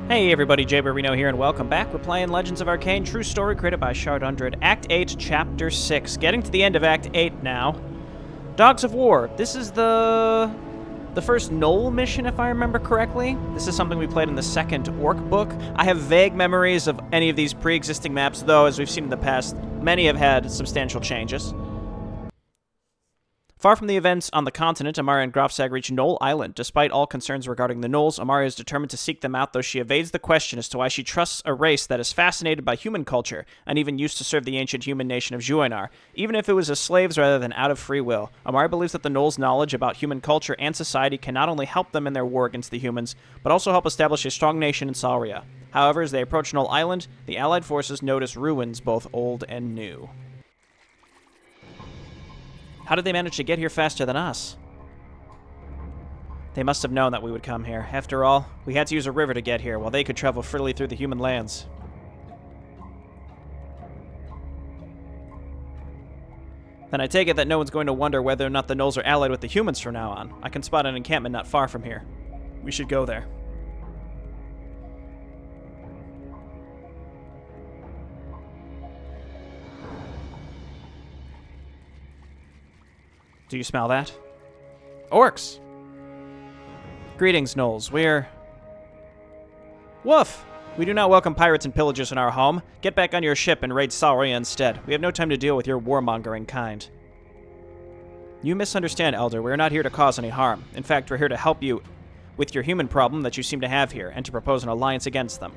Hey everybody, Jay Barrino here, and welcome back. We're playing Legends of Arkain, true story created by Shard Undead, Act 8, Chapter 6. Getting to the end of Act 8 now. Dogs of War. This is the first Knoll mission, if I remember correctly. This is something we played in the second Orc book. I have vague memories of any of these pre-existing maps, though, as we've seen in the past, many have had substantial changes. Far from the events on the continent, Amaria and Grofsag reach Knoll Island. Despite all concerns regarding the Knolls, Amaria is determined to seek them out, though she evades the question as to why she trusts a race that is fascinated by human culture and even used to serve the ancient human nation of Juinar, even if it was as slaves rather than out of free will. Amaria believes that the Knolls' knowledge about human culture and society can not only help them in their war against the humans, but also help establish a strong nation in Salria. However, as they approach Knoll Island, the Allied forces notice ruins both old and new. How did they manage to get here faster than us? They must have known that we would come here. After all, we had to use a river to get here, while they could travel freely through the human lands. Then I take it that no one's going to wonder whether or not the Knolls are allied with the humans from now on. I can spot an encampment not far from here. We should go there. Do you smell that? Orcs! Greetings, Knolls. We're... Woof! We do not welcome pirates and pillagers in our home. Get back on your ship and raid Salria instead. We have no time to deal with your warmongering kind. You misunderstand, Elder. We are not here to cause any harm. In fact, we're here to help you with your human problem that you seem to have here, and to propose an alliance against them.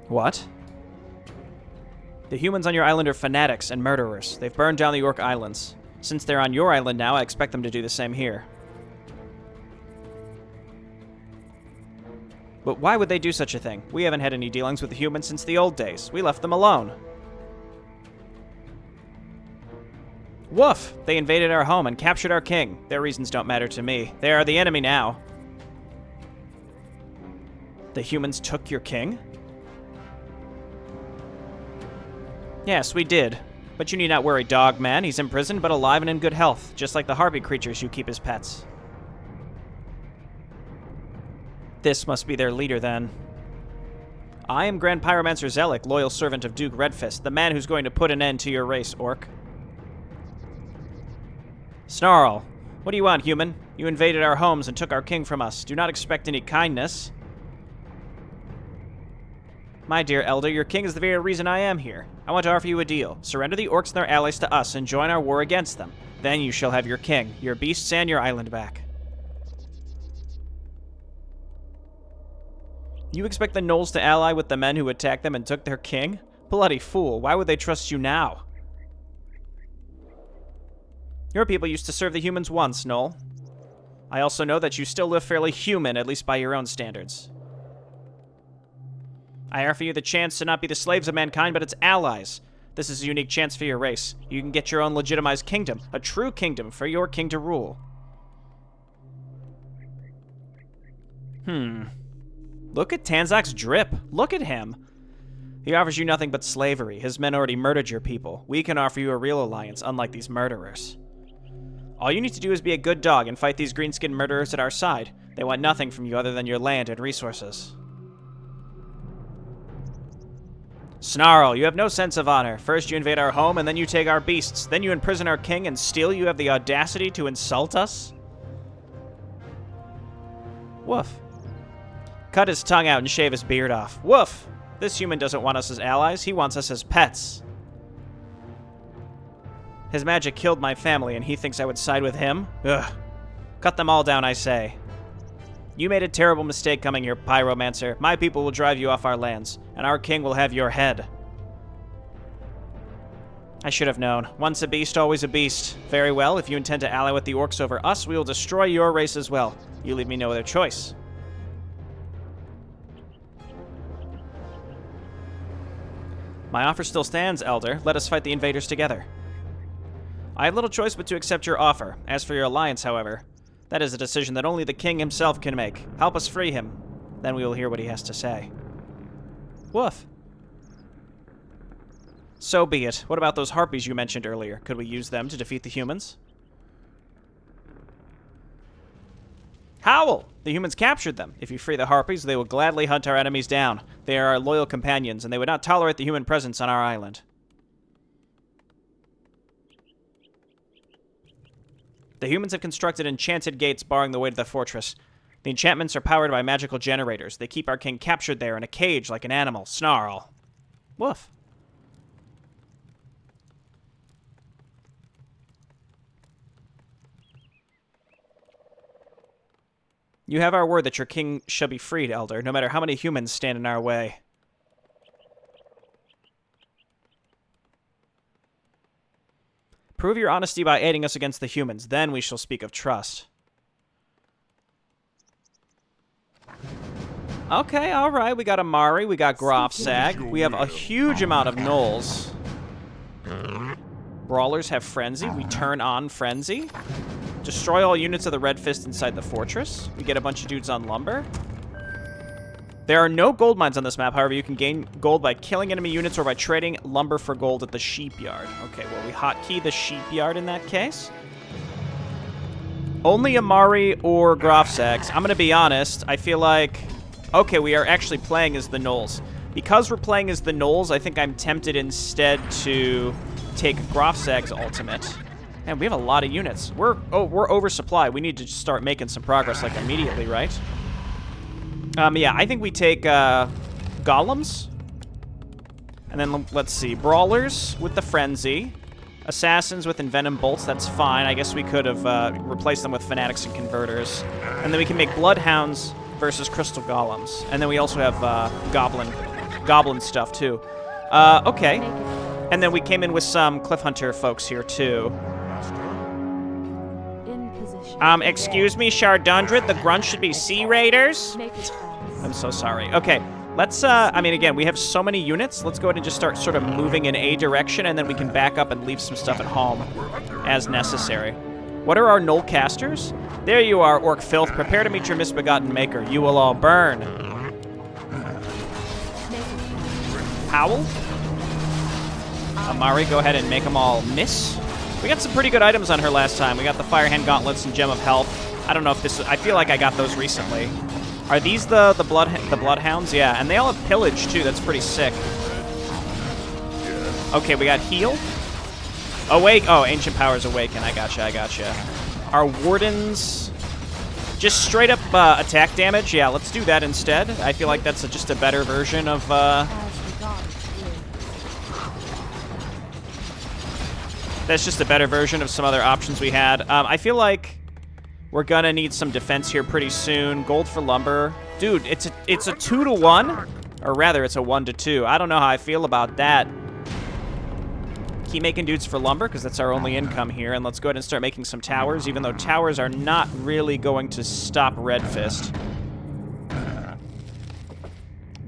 What? The humans on your island are fanatics and murderers. They've burned down the Orc Islands. Since they're on your island now, I expect them to do the same here. But why would they do such a thing? We haven't had any dealings with the humans since the old days. We left them alone. Woof! They invaded our home and captured our king. Their reasons don't matter to me. They are the enemy now. The humans took your king? Yes, we did. But you need not worry, Dog Man. He's imprisoned, but alive and in good health, just like the harpy creatures you keep as pets. This must be their leader, then. I am Grand Pyromancer Zelik, loyal servant of Duke Redfist, the man who's going to put an end to your race, Orc. Snarl. What do you want, human? You invaded our homes and took our king from us. Do not expect any kindness. My dear Elder, your king is the very reason I am here. I want to offer you a deal. Surrender the Orcs and their allies to us and join our war against them. Then you shall have your king, your beasts, and your island back. You expect the Knolls to ally with the men who attacked them and took their king? Bloody fool, why would they trust you now? Your people used to serve the humans once, Knoll. I also know that you still live fairly human, at least by your own standards. I offer you the chance to not be the slaves of mankind, but its allies. This is a unique chance for your race. You can get your own legitimized kingdom, a true kingdom for your king to rule. Look at Tanzak's drip. Look at him. He offers you nothing but slavery. His men already murdered your people. We can offer you a real alliance, unlike these murderers. All you need to do is be a good dog and fight these green-skinned murderers at our side. They want nothing from you other than your land and resources. Snarl, you have no sense of honor. First you invade our home, and then you take our beasts. Then you imprison our king, and still you have the audacity to insult us? Woof. Cut his tongue out and shave his beard off. Woof! This human doesn't want us as allies, he wants us as pets. His magic killed my family, and he thinks I would side with him? Ugh. Cut them all down, I say. You made a terrible mistake coming here, Pyromancer. My people will drive you off our lands, and our king will have your head. I should have known. Once a beast, always a beast. Very well, if you intend to ally with the Orcs over us, we will destroy your race as well. You leave me no other choice. My offer still stands, Elder. Let us fight the invaders together. I have little choice but to accept your offer. As for your alliance, however, that is a decision that only the king himself can make. Help us free him. Then we will hear what he has to say. Woof. So be it. What about those harpies you mentioned earlier? Could we use them to defeat the humans? Howl! The humans captured them. If you free the harpies, they will gladly hunt our enemies down. They are our loyal companions, and they would not tolerate the human presence on our island. The humans have constructed enchanted gates barring the way to the fortress. The enchantments are powered by magical generators. They keep our king captured there in a cage like an animal. Snarl. Woof. You have our word that your king shall be freed, Elder, no matter how many humans stand in our way. Prove your honesty by aiding us against the humans. Then we shall speak of trust. Okay, alright. We got Amari. We got Grofsag. We have a huge amount of gnolls. Brawlers have Frenzy. We turn on Frenzy. Destroy all units of the Red Fist inside the fortress. We get a bunch of dudes on lumber. There are no gold mines on this map. However, you can gain gold by killing enemy units or by trading lumber for gold at the sheepyard. Okay, well, we hotkey the sheepyard in that case. Only Amari or Grofsags. I'm going to be honest. I feel like... Okay, we are actually playing as the gnolls. Because we're playing as the gnolls, I think I'm tempted instead to take Grofsag's ultimate. Man, we have a lot of units. We're oversupplied. We need to just start making some progress, like, immediately, right? Yeah, I think we take, golems. And then, let's see, brawlers with the frenzy. Assassins with envenom bolts, that's fine. I guess we could have, replaced them with fanatics and converters. And then we can make bloodhounds versus crystal golems. And then we also have, goblin stuff, too. Okay. And then we came in with some cliff hunter folks here, too. Excuse me, Shardundred, the grunts should be Sea Raiders? I'm so sorry. Okay, let's, I mean, again, we have so many units. Let's go ahead and just start sort of moving in a direction, and then we can back up and leave some stuff at home as necessary. What are our Gnoll casters? There you are, Orc Filth. Prepare to meet your misbegotten maker. You will all burn. Howl? Amari, go ahead and make them all miss. We got some pretty good items on her last time. We got the Firehand Gauntlets and Gem of Health. I don't know if this... I feel like I got those recently. Are these the Bloodhounds? Yeah, and they all have Pillage, too. That's pretty sick. Okay, we got Heal. Awake. Oh, Ancient Powers Awaken. I gotcha. Our Wardens... Just straight up attack damage. Yeah, let's do that instead. I feel like that's just a better version of... That's just a better version of some other options we had. I feel like we're gonna need some defense here pretty soon. Gold for lumber. Dude, it's a 2-to-1. Or rather, it's a 1-to-2. I don't know how I feel about that. Keep making dudes for lumber, because that's our only income here. And let's go ahead and start making some towers, even though towers are not really going to stop Red Fist.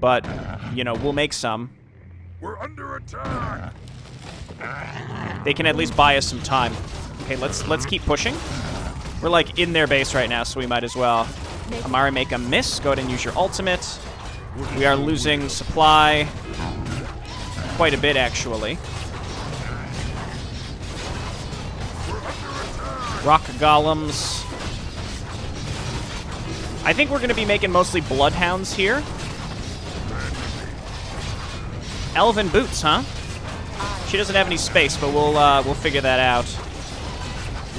But, you know, we'll make some. We're under attack! They can at least buy us some time. Okay, let's keep pushing. We're like in their base right now, so we might as well. Amari, make a miss. Go ahead and use your ultimate. We are losing supply quite a bit, actually. Rock golems. I think we're going to be making mostly bloodhounds here. Elven boots, huh? She doesn't have any space, but we'll figure that out.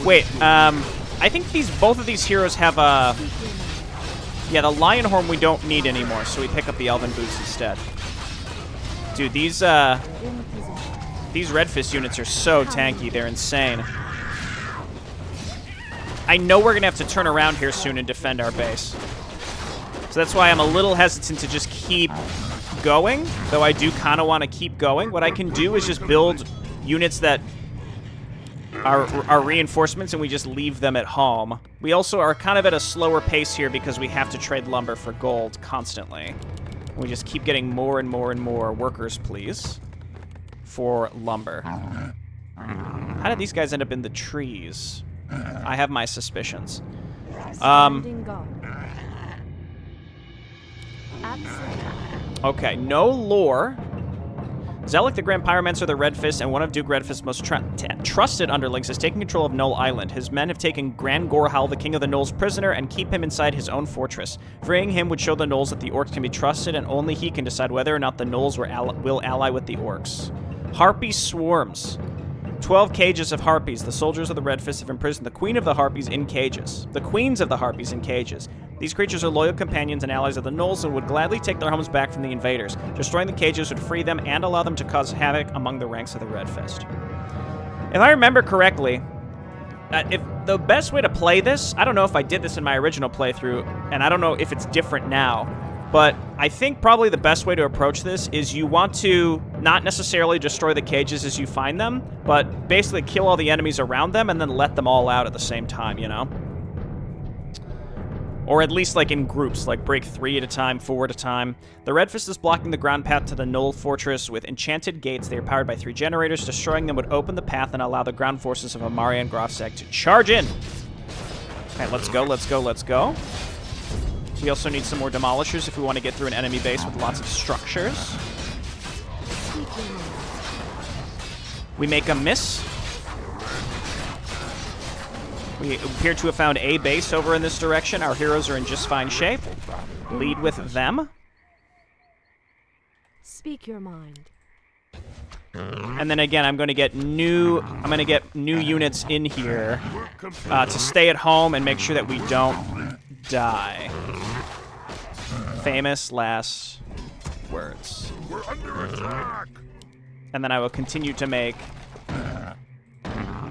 Wait, I think both of these heroes have a... Yeah, the Lion Horn we don't need anymore, so we pick up the Elven Boots instead. Dude, these Red Fist units are so tanky, they're insane. I know we're gonna have to turn around here soon and defend our base. So that's why I'm a little hesitant to just keep going, though I do kind of want to keep going. What I can do is just build units that are reinforcements, and we just leave them at home. We also are kind of at a slower pace here because we have to trade lumber for gold constantly. We just keep getting more and more and more workers, please, for lumber. How did these guys end up in the trees? I have my suspicions. Okay, no lore. Zealot, the Grand Pyromancer, the Red Fist, and one of Duke Redfist's most trusted underlings, is taking control of Null Island. His men have taken Grand Gorhal, the King of the Gnolls, prisoner and keep him inside his own fortress. Freeing him would show the Gnolls that the Orcs can be trusted, and only he can decide whether or not the Gnolls will ally with the Orcs. Harpy Swarms. 12 cages of harpies. The soldiers of the Red Fist have imprisoned the Queen of the Harpies in cages. The Queens of the Harpies in cages. These creatures are loyal companions and allies of the Gnolls and would gladly take their homes back from the invaders. Destroying the cages would free them and allow them to cause havoc among the ranks of the Red Fist. If I remember correctly, if the best way to play this, I don't know if I did this in my original playthrough, and I don't know if it's different now, but I think probably the best way to approach this is you want to not necessarily destroy the cages as you find them, but basically kill all the enemies around them and then let them all out at the same time, you know? Or at least like in groups, like break 3 at a time, 4 at a time. The Red Fist is blocking the ground path to the Gnoll Fortress with enchanted gates. They are powered by 3 generators. Destroying them would open the path and allow the ground forces of Amari and Grofsag to charge in. Okay, let's go, let's go, let's go. We also need some more demolishers if we want to get through an enemy base with lots of structures. We make a miss. We appear to have found a base over in this direction. Our heroes are in just fine shape. Lead with them. Speak your mind. And then again, I'm going to get new units in here to stay at home and make sure that we don't die. Famous last words. We're under attack. And then I will continue to make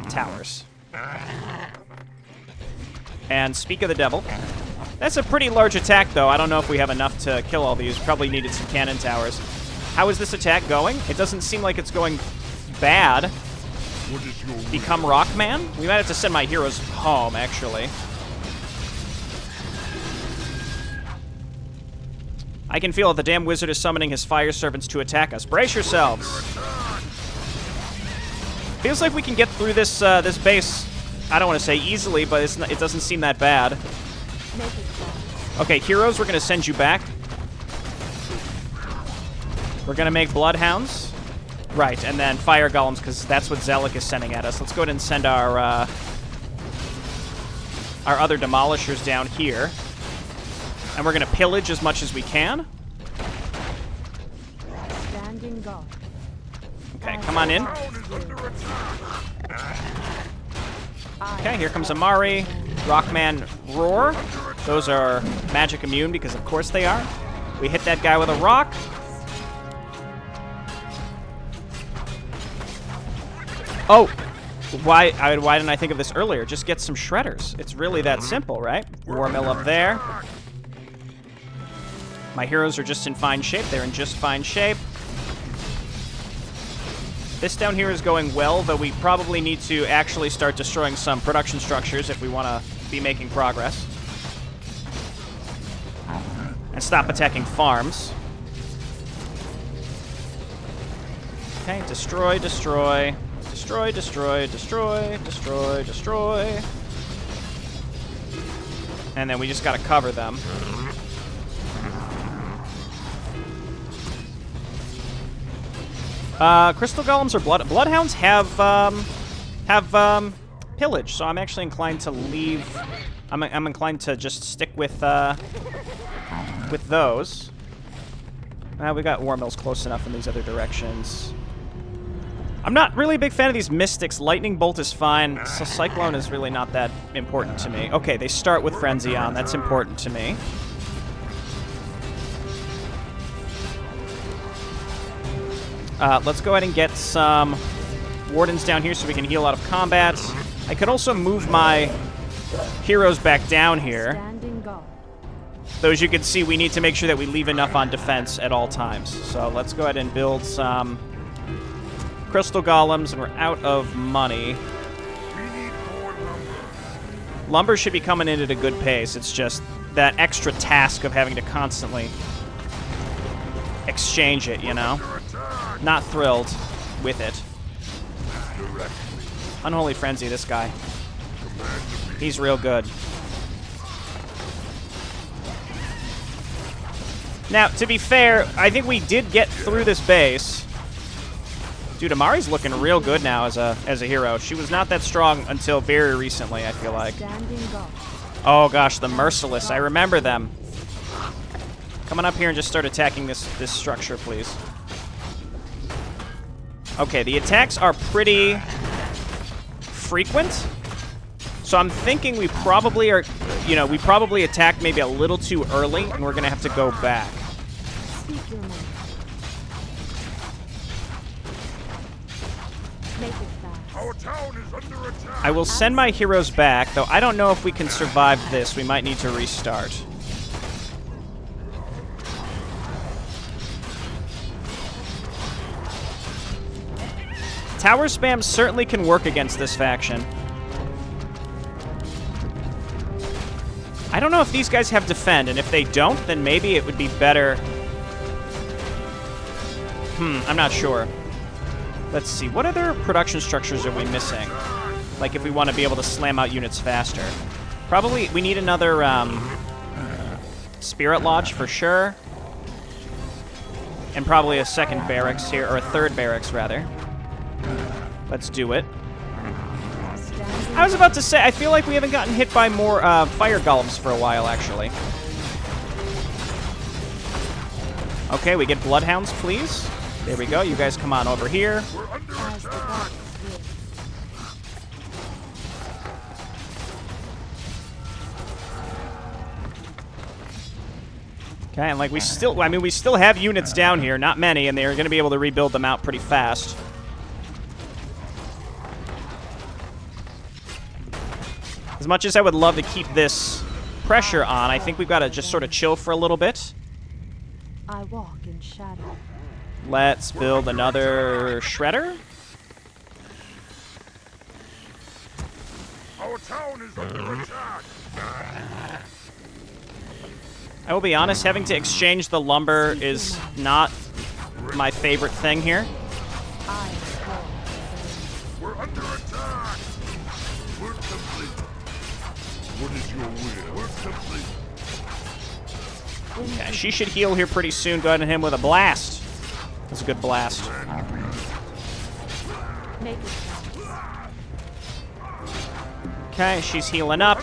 towers. And speak of the devil. That's a pretty large attack, though. I don't know if we have enough to kill all these. Probably needed some cannon towers. How is this attack going? It doesn't seem like it's going bad. Become Rockman? We might have to send my heroes home, actually. I can feel it. The damn wizard is summoning his fire servants to attack us. Brace yourselves. Feels like we can get through this this base. I don't want to say easily, but it doesn't seem that bad. Okay, heroes, we're going to send you back. We're going to make bloodhounds. Right, and then fire golems, because that's what Zealot is sending at us. Let's go ahead and send our other demolishers down here. And we're going to pillage as much as we can. Standing guard. Okay, come on in. Okay, here comes Amari. Rockman Roar. Those are magic immune because of course they are. We hit that guy with a rock. Oh! Why didn't I think of this earlier? Just get some shredders. It's really that simple, right? War mill up there. My heroes are just in fine shape. They're in just fine shape. This down here is going well, though we probably need to actually start destroying some production structures if we want to be making progress. And stop attacking farms. Okay, destroy, destroy. Destroy, destroy, destroy, destroy, destroy. And then we just gotta cover them. Crystal golems or bloodhounds have pillage, so I'm actually inclined to leave. I'm inclined to just stick with those. We got war mills close enough in these other directions. I'm not really a big fan of these mystics. Lightning bolt is fine. So cyclone is really not that important to me. Okay, they start with frenzy on. That's important to me. Let's go ahead and get some wardens down here so we can heal out of combat. I could also move my heroes back down here. Though as you can see, we need to make sure that we leave enough on defense at all times. So let's go ahead and build some crystal golems, and we're out of money. Lumber should be coming in at a good pace. It's just that extra task of having to constantly exchange it, you know? Not thrilled with it. Unholy Frenzy, this guy. He's real good. Now, to be fair, I think we did get through this base. Dude, Amari's looking real good now as a hero. She was not that strong until very recently, I feel like. Standing guard. Oh gosh, the Merciless. I remember them. Come on up here and just start attacking this structure, please. Okay, the attacks are pretty frequent. So I'm thinking we probably are, you know, we probably attacked maybe a little too early, and we're going to have to go back. Speak your mind. Make it fast. Our town is under attack. I will send my heroes back, though I don't know if we can survive this. We might need to restart. Tower spam certainly can work against this faction. I don't know if these guys have defend, and if they don't, then maybe it would be better. I'm not sure. Let's see. What other production structures are we missing? Like if we want to be able to slam out units faster. Probably we need another Spirit Lodge for sure. And probably a second barracks here, or a third barracks rather. Let's do it. I was about to say, I feel like we haven't gotten hit by more fire golems for a while, actually. Okay, we get bloodhounds, please. There we go. You guys come on over here. We're under attack. Okay, and like we still, I mean, we still have units down here, not many, and they're going to be able to rebuild them out pretty fast. As much as I would love to keep this pressure on, I think we've got to just sort of chill for a little bit. I walk in shadow. Let's build another shredder. Our town is under attack. I will be honest, having to exchange the lumber is not my favorite thing here. I am called. We're under attack. Work complete. What is your will? Work complete. Okay, she should heal here pretty soon. Go ahead and hit him with a blast. That's a good blast. Make it fast. Okay, she's healing up.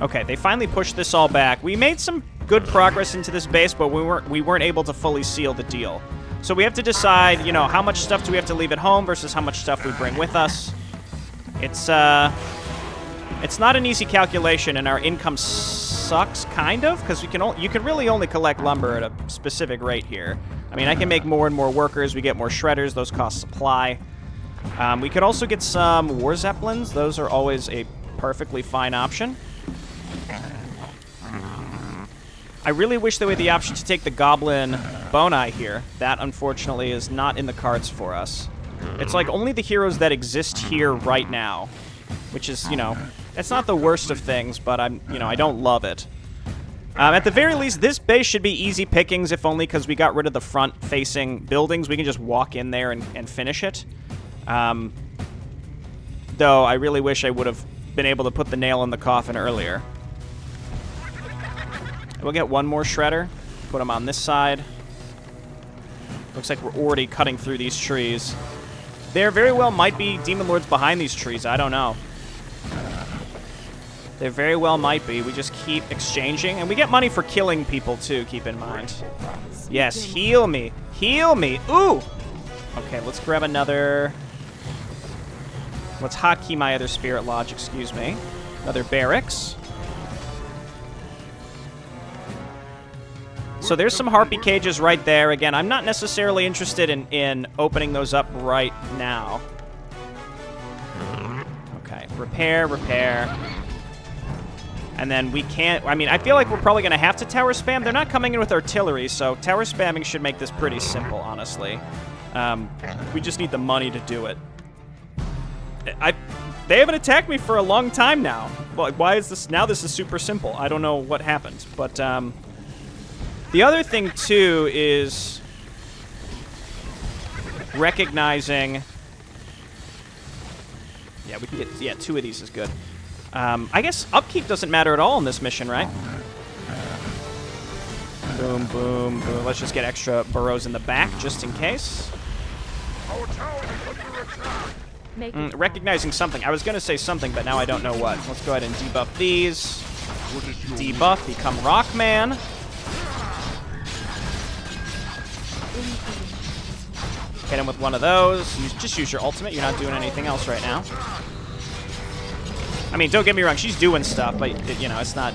Okay, they finally pushed this all back. We made some good progress into this base, but we weren't able to fully seal the deal. So we have to decide, you know, how much stuff do we have to leave at home versus how much stuff we bring with us. It's not an easy calculation, and our income sucks, kind of, because you can really only collect lumber at a specific rate here. I mean, I can make more and more workers. We get more shredders. Those cost supply. We could also get some war zeppelins. Those are always a perfectly fine option. I really wish there were the option to take the Goblin Bone here. That, unfortunately, is not in the cards for us. It's like only the heroes that exist here right now, which is, you know, it's not the worst of things, but I don't love it. At the very least, this base should be easy pickings, if only because we got rid of the front-facing buildings. We can just walk in there and finish it. Though I really wish I would have been able to put the nail in the coffin earlier. We'll get one more shredder. Put them on this side. Looks like we're already cutting through these trees. There very well might be demon lords behind these trees. I don't know. There very well might be. We just keep exchanging. And we get money for killing people, too, keep in mind. Yes, heal me. Heal me. Ooh! Okay, let's grab another... Let's hotkey my other Spirit Lodge, excuse me. Another barracks. So there's some harpy cages right there. Again, I'm not necessarily interested in opening those up right now. Okay, repair, repair. And then we can't... I mean, I feel like we're probably going to have to tower spam. They're not coming in with artillery, so tower spamming should make this pretty simple, honestly. We just need the money to do it. They haven't attacked me for a long time now. Why is this... Now this is super simple. I don't know what happened, but... The other thing, too, is recognizing... Yeah, we can get... Yeah, 2 of these is good. I guess upkeep doesn't matter at all in this mission, right? Boom, boom, boom. Let's just get extra burrows in the back, just in case. Our tower is under attack. Make it Recognizing something. I was going to say something, but now I don't know what. Let's go ahead and debuff these. What is your Debuff, become Rockman. Hit him with one of those. Just use your ultimate. You're not doing anything else right now. I mean, don't get me wrong. She's doing stuff, but, you know, it's not...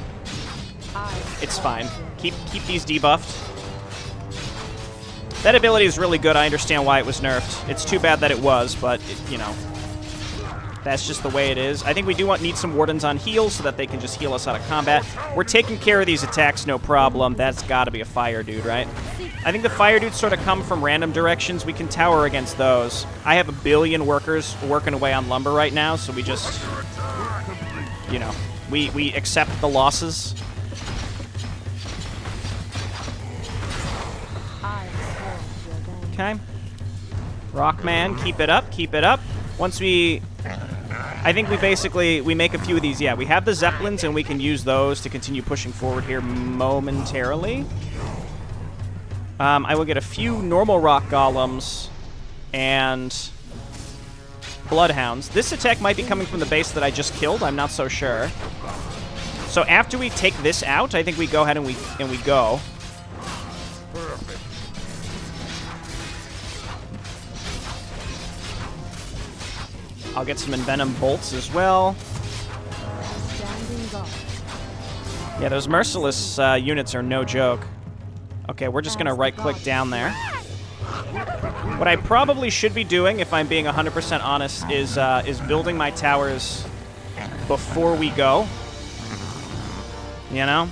It's fine. Keep these debuffed. That ability is really good. I understand why it was nerfed. It's too bad that it was, but, you know, that's just the way it is. I think we do need some Wardens on heal so that they can just heal us out of combat. We're taking care of these attacks, no problem. That's got to be a fire dude, right? I think the fire dudes sort of come from random directions. We can tower against those. I have 1 billion workers working away on lumber right now, so we just, you know, we accept the losses. Okay. Rockman, keep it up, keep it up. Once we... I think we make a few of these. Yeah, we have the Zeppelins, and we can use those to continue pushing forward here momentarily. I will get a few normal rock golems and bloodhounds. This attack might be coming from the base that I just killed. I'm not so sure. So after we take this out, I think we go ahead and we go. I'll get some Envenom bolts as well. Yeah, those merciless units are no joke. Okay, we're just gonna right-click down there. What I probably should be doing, if I'm being 100% honest, is building my towers before we go. You know?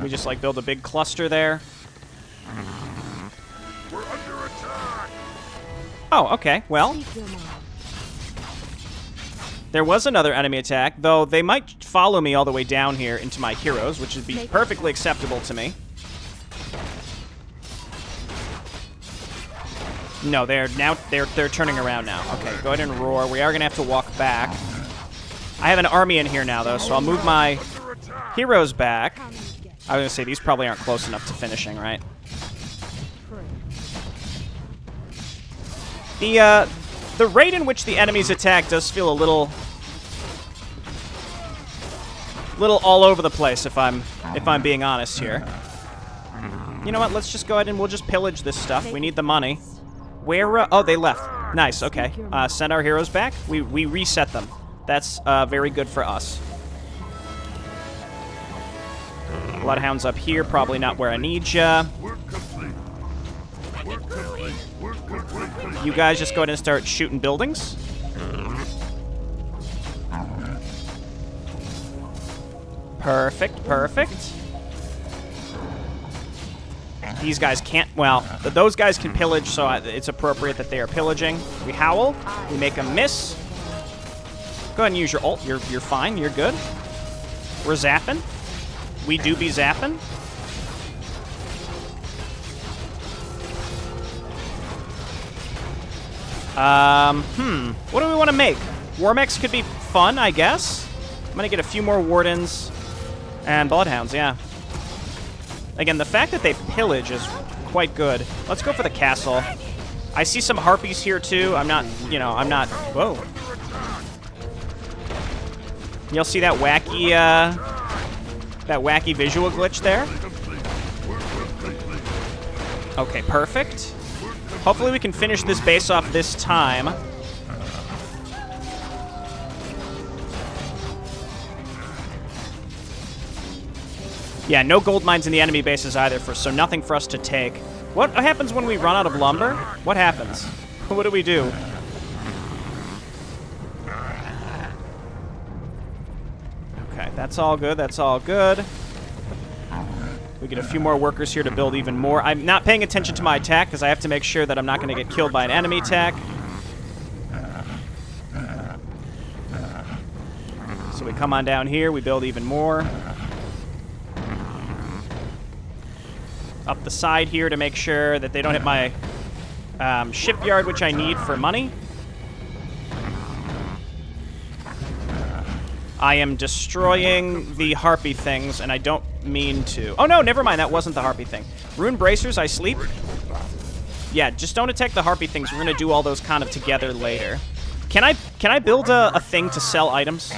We just, like, build a big cluster there. We're under attack. Oh, okay. Well, there was another enemy attack, though they might follow me all the way down here into my heroes, which would be perfectly acceptable to me. No, they're turning aroround now. Okay, go ahead and roar. We are gonna have to walk back. I have an army in here now, though, so I'll move my heroes back. I was gonna say these probably aren't close enough to finishing, right? The rate in which the enemies attack does feel a little all over the place, if I'm being honest here. You know what? Let's just go ahead and we'll just pillage this stuff. We need the money. Where? Oh, they left. Nice. Okay. Send our heroes back. We reset them. That's very good for us. Bloodhounds up here, probably not where I need ya. You guys just go ahead and start shooting buildings. Perfect, perfect. These guys can't, well, those guys can pillage, so it's appropriate that they are pillaging. We howl, we make them miss. Go ahead and use your ult, you're fine, you're good. We're zapping. We do be zapping. What do we want to make? Warmechs could be fun, I guess. I'm gonna get a few more Wardens and Bloodhounds, yeah. Again, the fact that they pillage is quite good. Let's go for the castle. I see some Harpies here, too. I'm not... Whoa. You'll see that wacky visual glitch there. Okay, perfect. Hopefully we can finish this base off this time. Yeah, no gold mines in the enemy bases either, so nothing for us to take. What happens when we run out of lumber? What happens? What do we do? Okay, that's all good, that's all good. We get a few more workers here to build even more. I'm not paying attention to my attack because I have to make sure that I'm not going to get killed by an enemy attack. So we come on down here, we build even more. Up the side here to make sure that they don't hit my shipyard, which I need for money. I am destroying the harpy things, and I don't mean to. Oh, no, never mind. That wasn't the harpy thing. Rune bracers, I sleep. Yeah, just don't attack the harpy things. We're going to do all those kind of together later. Can I build a thing to sell items?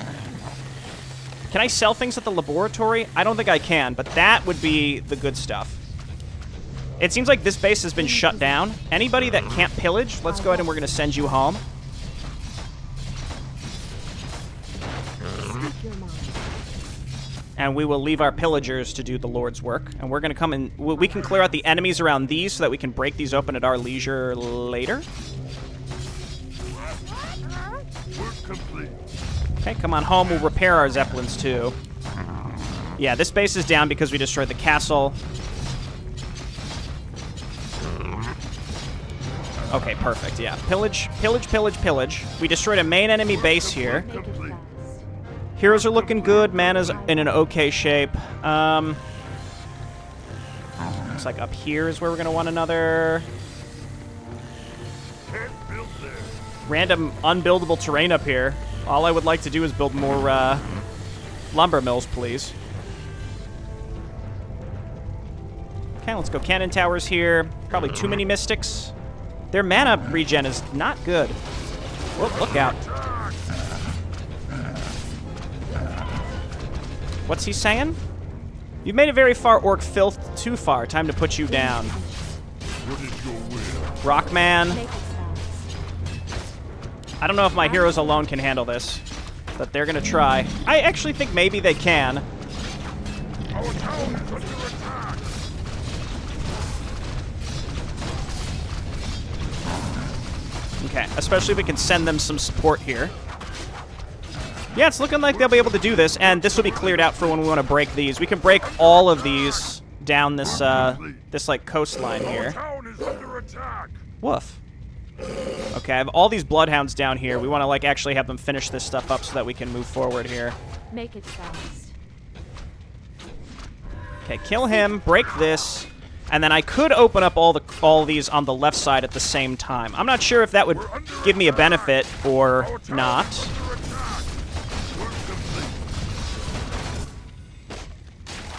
Can I sell things at the laboratory? I don't think I can, but that would be the good stuff. It seems like this base has been shut down. Anybody that can't pillage, let's go ahead and we're going to send you home. And we will leave our pillagers to do the Lord's work. And we're going to come in. We can clear out the enemies around these so that we can break these open at our leisure later. Work complete. Okay, come on home. We'll repair our Zeppelins too. Yeah, this base is down because we destroyed the castle. Okay, perfect. Yeah. Pillage, pillage, pillage, pillage. We destroyed a main enemy base here. Make it fast. Heroes are looking good. Mana's in an okay shape. Looks like up here is where we're going to want another Can't build there. random unbuildable terrain up here. All I would like to do is build more lumber mills, please. Okay, let's go cannon towers here. Probably too many mystics. Their mana regen is not good. Whoa, look out. What's he saying? You've made it very far, Orc filth. Too far. Time to put you down. What is your will? Rockman. Make it fast. I don't know if my heroes alone can handle this, but they're gonna try. I actually think maybe they can. Our town is under attack. Okay, especially if we can send them some support here. Yeah, it's looking like they'll be able to do this, and this will be cleared out for when we want to break these. We can break all of these down this, this like, coastline Our here. town is under attack. Woof. Okay, I have all these bloodhounds down here. We want to, like, actually have them finish this stuff up so that we can move forward here. Make it fast. Okay, kill him, break this, and then I could open up all these on the left side at the same time. I'm not sure if that would give me a benefit or Our town not. is under attack. Work complete.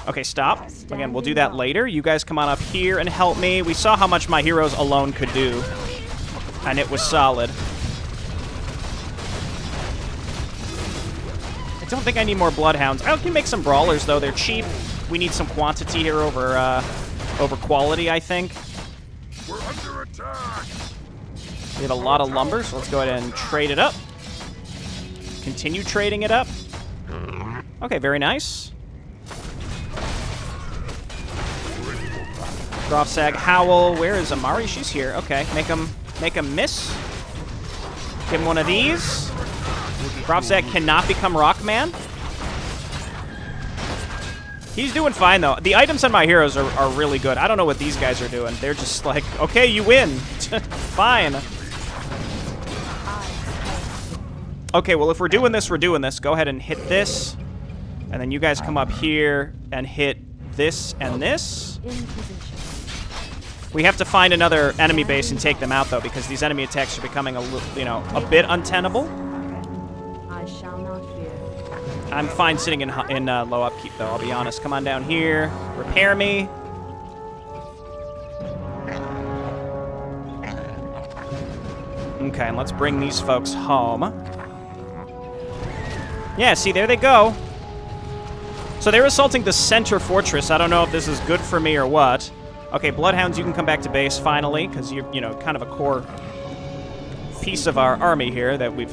Okay, stop. Again, we'll do that later. You guys come on up here and help me. We saw how much my heroes alone could do, and it was solid. I don't think I need more bloodhounds. I can make some brawlers, though. They're cheap. We need some quantity here over quality, I think. We're under attack. We have a lot of lumber, so let's go ahead and trade it up. Continue trading it up. Okay, very nice. Grofsag, Howl. Where is Amari? She's here. Okay, make him miss. Give him one of these. Grofsag cannot become Rockman. He's doing fine, though. The items on my heroes are really good. I don't know what these guys are doing. They're just like, okay, you win. Fine. Okay, well, if we're doing this, we're doing this. Go ahead and hit this. And then you guys come up here and hit this and this. In position. We have to find another enemy base and take them out, though, because these enemy attacks are becoming a bit untenable. I shall not fear. I'm fine sitting in low upkeep, though, I'll be honest. Come on down here. Repair me. Okay, and let's bring these folks home. Yeah, see, there they go. So they're assaulting the center fortress. I don't know if this is good for me or what. Okay, Bloodhounds, you can come back to base finally, because you're, kind of a core piece of our army here that we've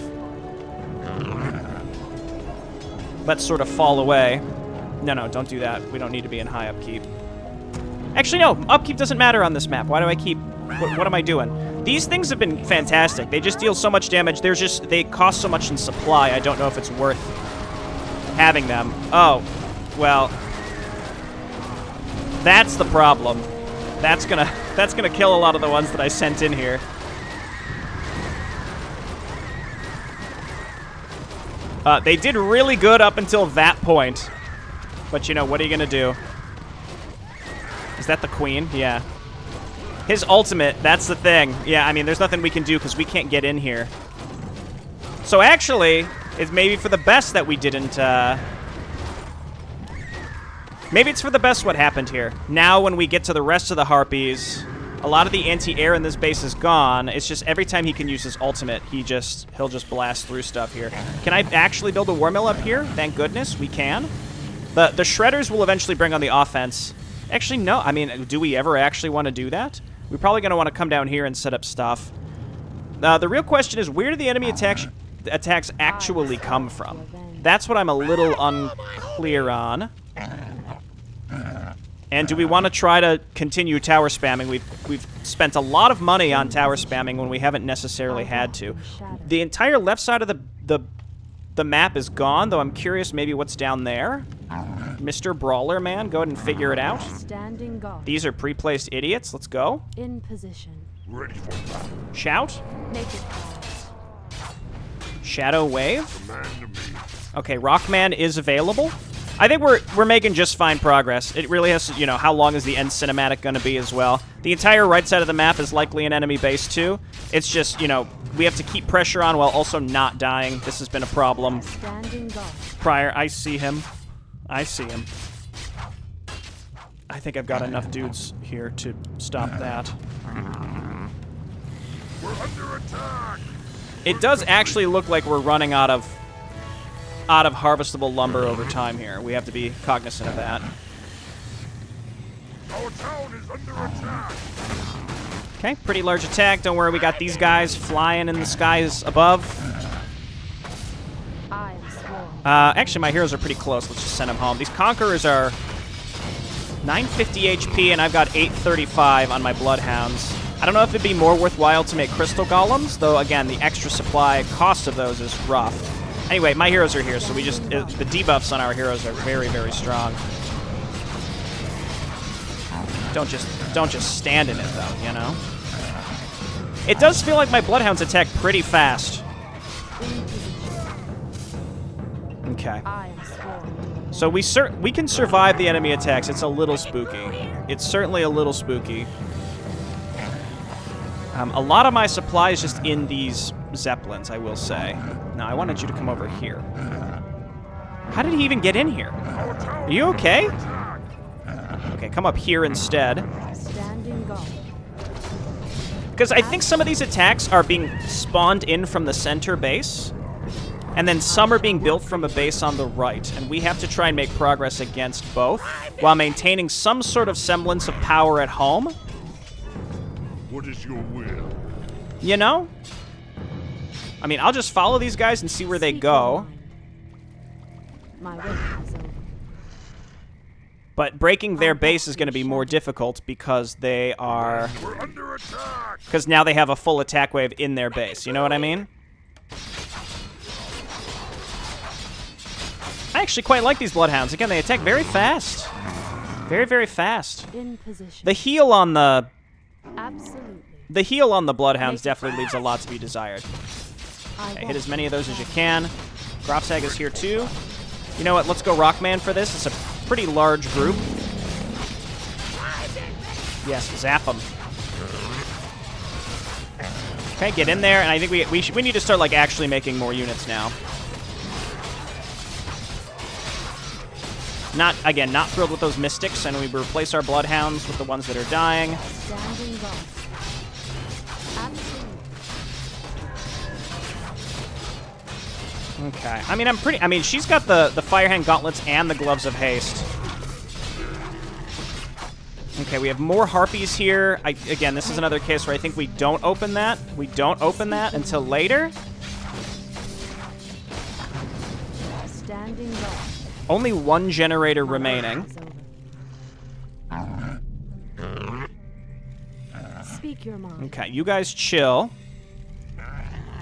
let sort of fall away. No, don't do that. We don't need to be in high upkeep. Actually, no, upkeep doesn't matter on this map. Why do I keep... What am I doing? These things have been fantastic. They just deal so much damage. They cost so much in supply. I don't know if it's worth having them. Oh, well, that's the problem. That's gonna kill a lot of the ones that I sent in here. They did really good up until that point. But, what are you gonna do? Is that the queen? Yeah. His ultimate, that's the thing. Yeah, I mean, there's nothing we can do because we can't get in here. So actually, It's maybe for the best that we didn't, maybe it's for the best what happened here. Now when we get to the rest of the Harpies, a lot of the anti-air in this base is gone. It's just every time he can use his ultimate, he'll just blast through stuff here. Can I actually build a war mill up here? Thank goodness, we can. The shredders will eventually bring on the offense. Actually, no. I mean, do we ever actually want to do that? We're probably going to want to come down here and set up stuff. The real question is, where do the enemy attacks actually come from? That's what I'm a little unclear on. And do we want to try to continue tower spamming? We've spent a lot of money on tower spamming when we haven't necessarily had to. The entire left side of the map is gone, though I'm curious maybe what's down there. Mr. Brawler Man, go ahead and figure it out. Standing guard. These are pre-placed idiots. Let's go. In position. Ready for battle. Shout. Make it fast. Shadow Wave. Command me. Okay, Rockman is available. I think we're making just fine progress. It really has to, you know, how long is the end cinematic going to be as well? The entire right side of the map is likely an enemy base too. It's just, you know, we have to keep pressure on while also not dying. This has been a problem Standing guard. prior. I see him. I see him. I think I've got enough dudes here to stop that. We're under attack. It does actually look like we're running out of harvestable lumber over time here. We have to be cognizant of that. Our town is under attack. Okay, pretty large attack. Don't worry, we got these guys flying in the skies above. I am sworn. Actually, my heroes are pretty close. Let's just send them home. These Conquerors are 950 HP, and I've got 835 on my Bloodhounds. I don't know if it'd be more worthwhile to make Crystal Golems, though, again, the extra supply cost of those is rough. Anyway, my heroes are here, so we just... the debuffs on our heroes are very, very strong. Don't just stand in it, though, you know? It does feel like my Bloodhounds attack pretty fast. In position. Okay. I am sworn. So we can survive the enemy attacks. It's a little spooky. It's certainly a little spooky. A lot of my supply is just in these Zeppelins, I will say. Now, I wanted you to come over here. How did he even get in here? Are you okay? Okay, come up here instead. Standing guard. Because I think some of these attacks are being spawned in from the center base, and then some are being built from a base on the right, and we have to try and make progress against both while maintaining some sort of semblance of power at home. What is your will? You know? I mean, I'll just follow these guys and see where they Seek go. your mind. My wait is over. But breaking their base is going to be more difficult because they are... We're under attack. Because now they have a full attack wave in their base. You know what I mean? I actually quite like these Bloodhounds. Again, they attack very fast. Very, very fast. In position. The heal on the... Absolutely. The heal on the Bloodhounds definitely leaves a lot to be desired. I Okay, won't hit as many of those as you can. Grofsag is here too. You know what? Let's go Rockman for this. It's a pretty large group. Yes, zap them. Okay, get in there, and I think we need to start like actually making more units now. Not thrilled with those Mystics, and we replace our Bloodhounds with the ones that are dying. Standing guard. Absolutely. Okay. I mean, she's got the Firehand Gauntlets and the Gloves of Haste. Okay, we have more Harpies here. Again, this is another case where I think we don't open that. We don't open that until later. Standing guard. Only one generator remaining. Is over. Speak your mind. Okay, you guys chill.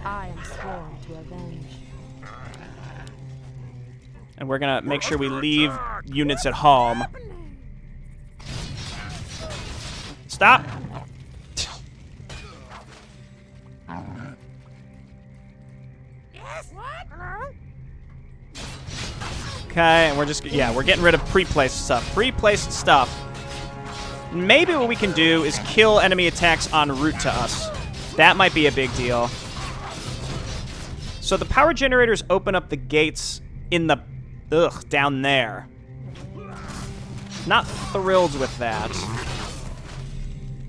I am sworn to avenge. And we're gonna make sure we leave units at home. Stop! Okay, and we're getting rid of pre-placed stuff. Pre-placed stuff. Maybe what we can do is kill enemy attacks en route to us. That might be a big deal. So the power generators open up the gates in the... Ugh, down there. Not thrilled with that.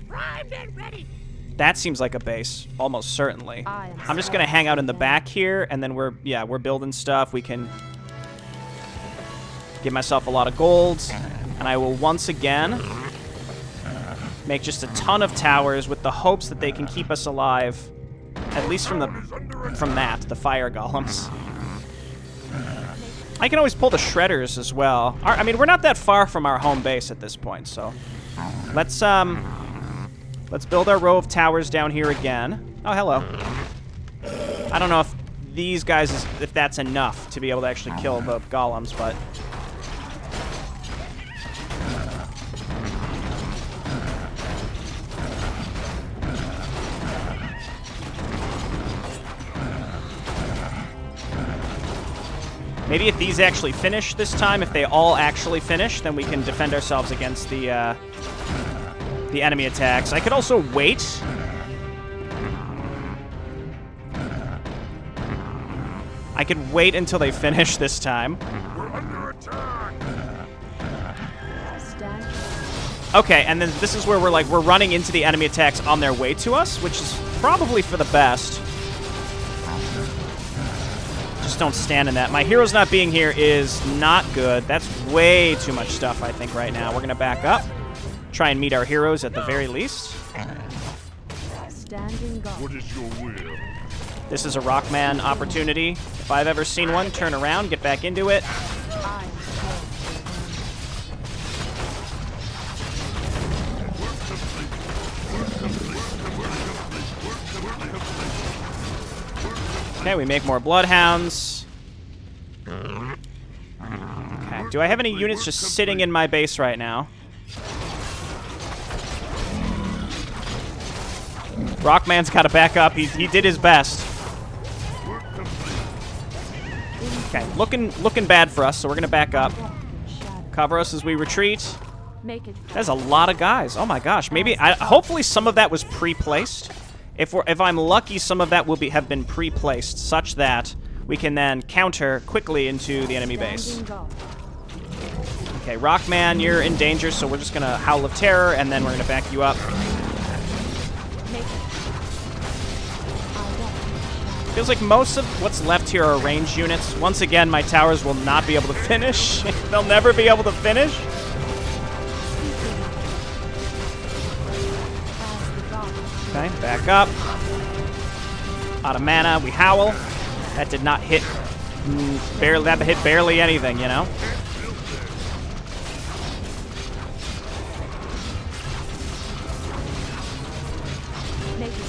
Primed and ready. That seems like a base, almost certainly. I am I'm just gonna hang out in the back here, and then we're building stuff. We can give myself a lot of gold, and I will once again make just a ton of towers with the hopes that they can keep us alive, at least from the fire golems. I can always pull the shredders as well. I mean, we're not that far from our home base at this point, so let's build our row of towers down here again. Oh, hello. I don't know if these guys, if that's enough to be able to actually kill the golems, but... Maybe if these actually finish this time, if they all actually finish, then we can defend ourselves against the enemy attacks. I could also wait. I could wait until they finish this time. We're under attack. Stand. Okay, and then this is where we're running into the enemy attacks on their way to us, which is probably for the best. Just don't stand in that. My heroes not being here is not good. That's way too much stuff, I think, right now. We're going to back up. Try and meet our heroes at the very least. Standing guard. What is your will? This is a Rockman opportunity. If I've ever seen one, turn around, get back into it. I am Okay, we make more bloodhounds. Okay, do I have any units just sitting in my base right now? Rockman's got to back up. He did his best. Okay, looking bad for us, so we're gonna back up. Cover us as we retreat. Make it. There's a lot of guys. Oh my gosh. Maybe hopefully some of that was pre-placed. If I'm lucky, some of that will have been pre-placed, such that we can then counter quickly into the enemy base. Standing guard. Okay, Rockman, you're in danger, so we're just gonna Howl of Terror, and then we're gonna back you up. Make it. Feels like most of what's left here are ranged units. Once again, my towers will not be able to finish. They'll never be able to finish. Okay, back up. Out of mana, we howl. That did not hit barely. That hit barely anything, you know.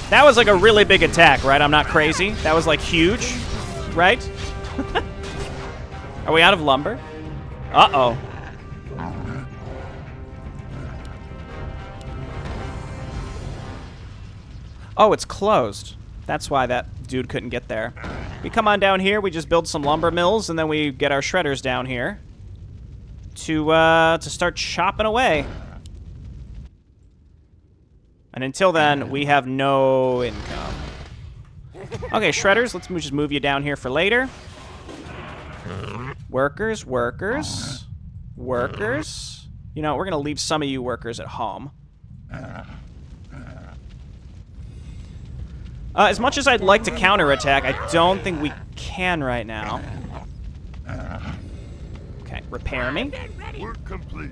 That was like a really big attack, right? I'm not crazy. That was like huge, right? Are we out of lumber? Uh-oh. Oh, it's closed. That's why that dude couldn't get there. We come on down here, we just build some lumber mills, and then we get our shredders down here to start chopping away. And until then, we have no income. Okay, shredders, let's just move you down here for later. Workers, workers, workers. You know, we're going to leave some of you workers at home. As much as I'd like to counterattack, I don't think we can right now. Okay, repair me. Work complete.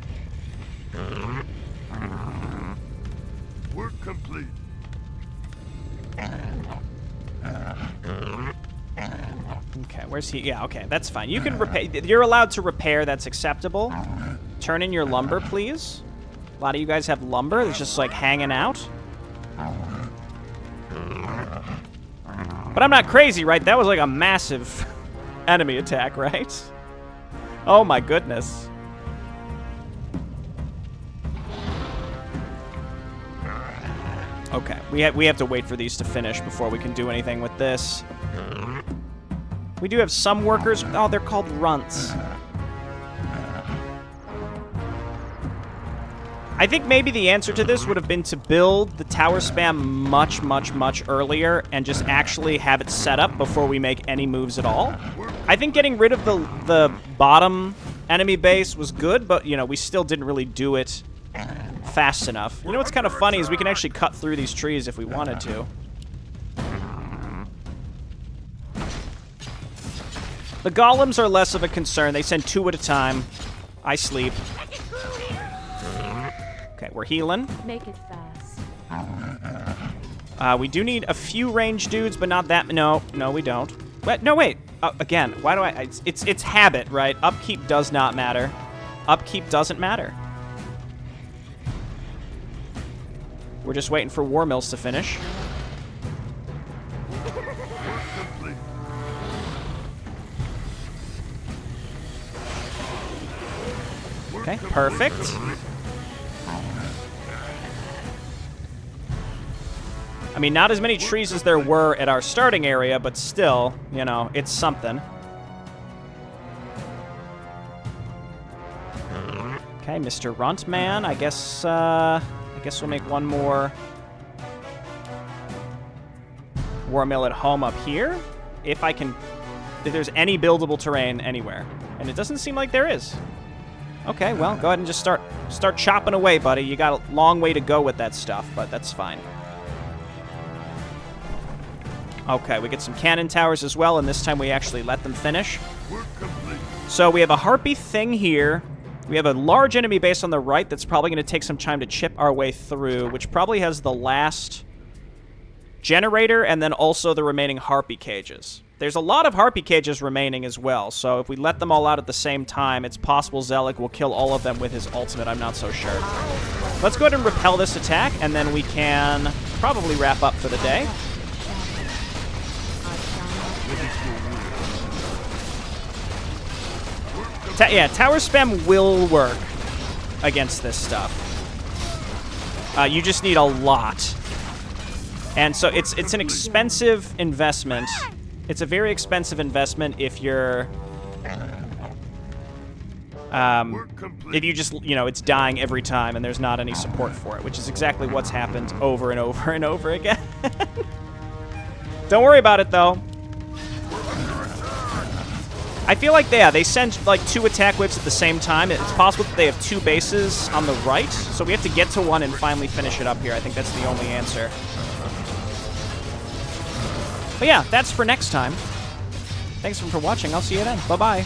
Work complete. Okay, where's he? Yeah, okay, that's fine. You can repair. You're allowed to repair. That's acceptable. Turn in your lumber, please. A lot of you guys have lumber that's just like hanging out. But I'm not crazy, right? That was like a massive enemy attack, right? Oh my goodness. Okay, we have to wait for these to finish before we can do anything with this. We do have some workers. Oh, they're called runts. I think maybe the answer to this would have been to build the tower spam much, much, much earlier and just actually have it set up before we make any moves at all. I think getting rid of the bottom enemy base was good, but, you know, we still didn't really do it fast enough. You know what's kind of funny is we can actually cut through these trees if we wanted to. The golems are less of a concern. They send 2 at a time. I sleep. Okay, we're healing. Make it fast. We do need a few ranged dudes, but not that. No, we don't. What? No, wait. Again, why do I? It's habit, right? Upkeep does not matter. Upkeep doesn't matter. We're just waiting for War Mills to finish. Okay, perfect. I mean, not as many trees as there were at our starting area, but still, you know, it's something. Okay, Mr. Runtman, I guess we'll make one more War Mill at home up here. If there's any buildable terrain anywhere. And it doesn't seem like there is. Okay, well, go ahead and just start chopping away, buddy. You got a long way to go with that stuff, but that's fine. Okay, we get some cannon towers as well, and this time we actually let them finish. So we have a harpy thing here. We have a large enemy base on the right that's probably going to take some time to chip our way through, which probably has the last generator and then also the remaining harpy cages. There's a lot of harpy cages remaining as well, so if we let them all out at the same time, it's possible Zelik will kill all of them with his ultimate. I'm not so sure. Let's go ahead and repel this attack, and then we can probably wrap up for the day. Yeah, tower spam will work against this stuff. You just need a lot. And so it's an expensive investment. It's a very expensive investment if you're... if you just, you know, it's dying every time and there's not any support for it, which is exactly what's happened over and over and over again. Don't worry about it, though. I feel like they send like 2 attack whips at the same time. It's possible that they have 2 bases on the right, so we have to get to one and finally finish it up here. I think that's the only answer. But yeah, that's for next time. Thanks for watching. I'll see you then. Bye-bye.